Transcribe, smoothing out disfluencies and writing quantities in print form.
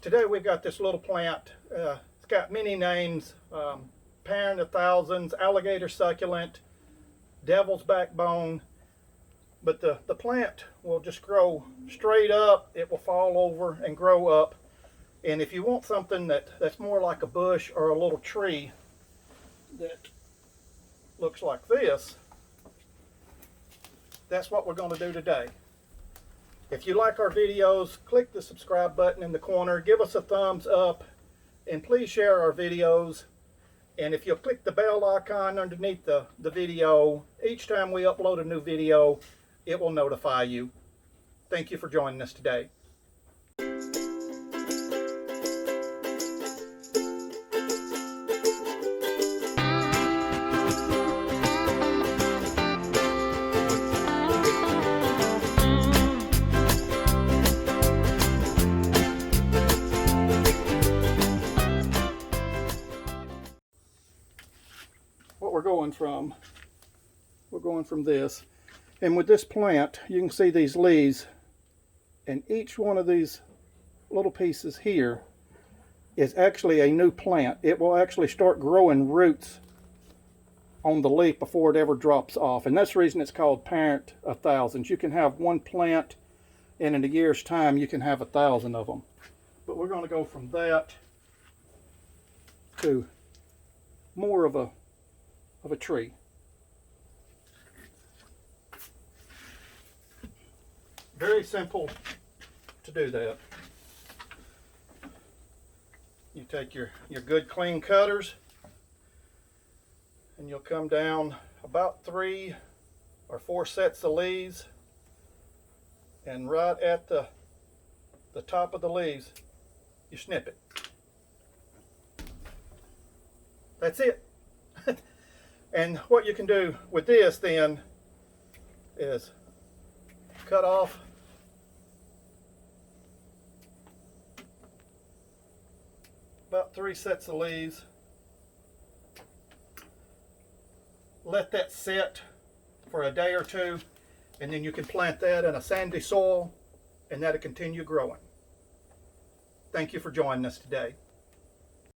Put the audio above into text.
Today we got this little plant. It's got many names: parent of thousands, alligator succulent, devil's backbone. But the plant will just grow straight up. It will fall over and grow up. And if you want something that's more like a bush or a little tree that looks like this, that's what we're going to do today. If you like our videos, click the subscribe button in the corner, give us a thumbs up, and please share our videos. And if you'll click the bell icon underneath the video, each time we upload a new video, it will notify you. Thank you for joining us today. What we're going from this. And with this plant, you can see these leaves, and each one of these little pieces here is actually a new plant. It will actually start growing roots on the leaf before it ever drops off, and that's the reason it's called parent of thousands. You can have one plant, and in a year's time you can have 1,000 of them. But we're going to go from that to more of a tree. Very simple to do that. You take your good clean cutters, and you'll come down about 3 or 4 sets of leaves, and right at the top of the leaves you snip it. That's it. And what you can do with this then is cut off about 3 sets of leaves. Let that sit for a day or two, and then you can plant that in a sandy soil, and that'll continue growing. Thank you for joining us today.